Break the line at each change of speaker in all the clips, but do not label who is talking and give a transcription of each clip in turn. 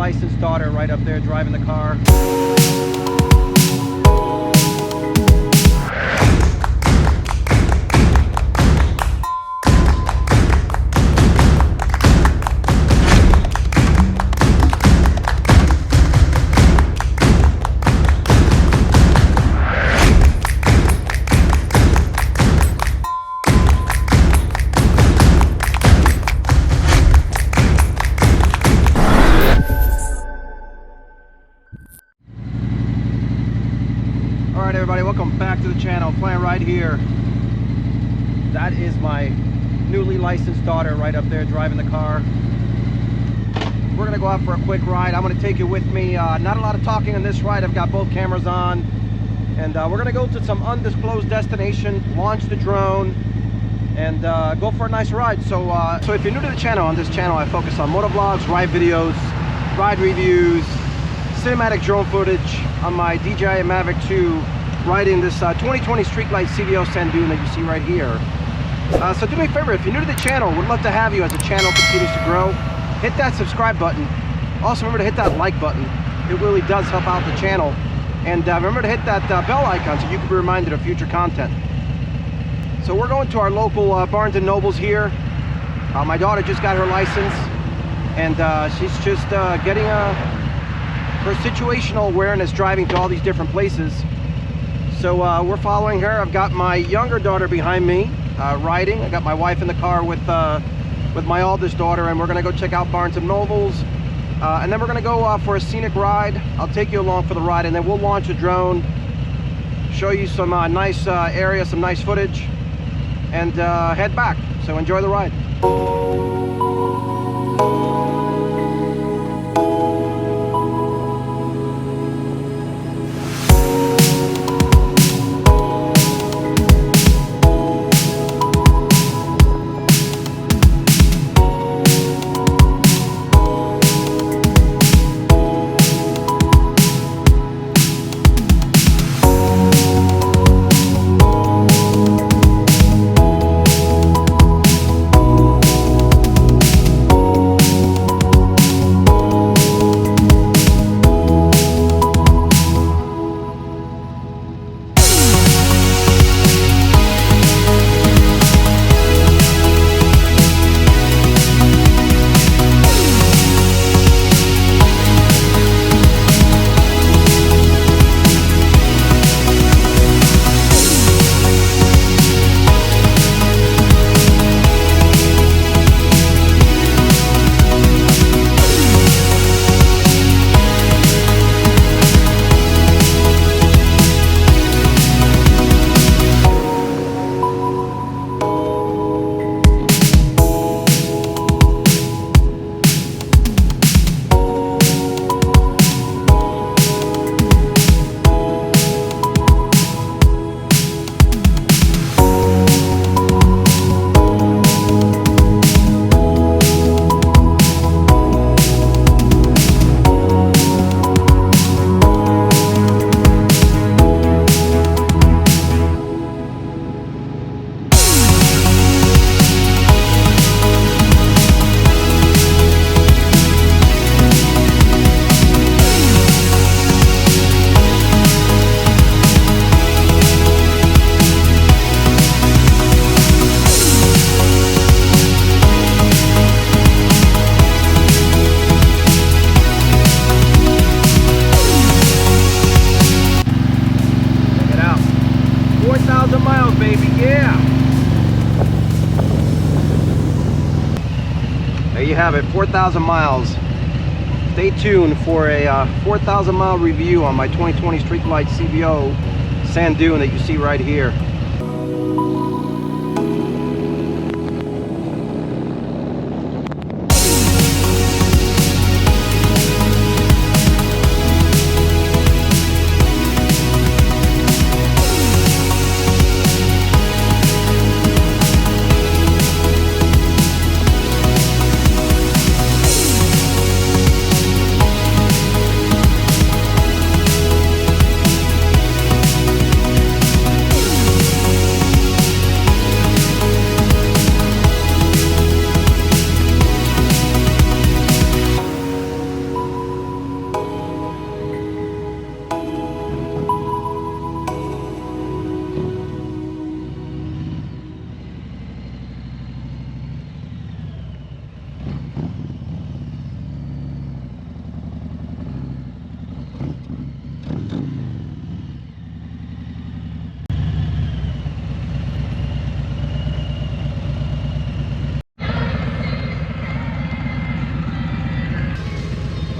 licensed daughter right up there driving the car. Alright everybody, welcome back to the channel. Playing right here. That is my newly licensed daughter right up there driving the car. We're going to go out for a quick ride. I'm going to take you with me. Not a lot of talking on this ride. I've got both cameras on. And we're going to go to some undisclosed destination, launch the drone, and go for a nice ride. So if you're new to the channel, on this channel I focus on motovlogs, ride videos, ride reviews, cinematic drone footage on my DJI Mavic 2 riding this 2020 Streetlight CVO Sand Dune that you see right here. So do me a favor, if you're new to the channel, would love to have you as the channel continues to grow. Hit that subscribe button. Also remember to hit that like button. It really does help out the channel. And remember to hit that bell icon so you can be reminded of future content. So we're going to our local Barnes & Nobles here. My daughter just got her license, and she's just getting her situational awareness driving to all these different places. So we're following her. I've got my younger daughter behind me riding. I got my wife in the car with my oldest daughter, and we're going to go check out Barnes & Nobles. And then we're going to go for a scenic ride. I'll take you along for the ride, and then we'll launch a drone, show you some nice area, some nice footage, and head back. So enjoy the ride. There you have it, 4,000 miles. Stay tuned for a 4,000 mile review on my 2020 Streetlight CVO Sand Dune that you see right here.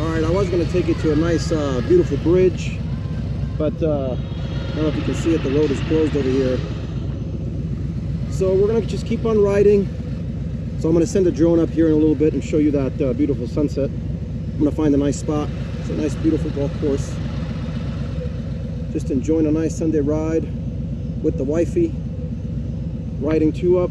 All right, I was going to take you to a nice, beautiful bridge, but I don't know if you can see it, the road is closed over here. So we're going to just keep on riding. So I'm going to send a drone up here in a little bit and show you that beautiful sunset. I'm going to find a nice spot. It's a nice, beautiful golf course. Just enjoying a nice Sunday ride with the wifey, riding 2 up.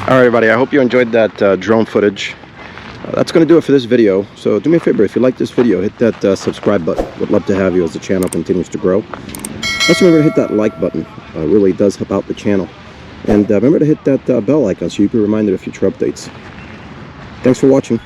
All right, everybody, I hope you enjoyed that drone footage. That's going to do it for this video. So do me a favor, if you like this video, hit that subscribe button. Would love to have you as the channel continues to grow. Also remember to hit that like button. It really does help out the channel. And remember to hit that bell icon so you can be reminded of future updates. Thanks for watching.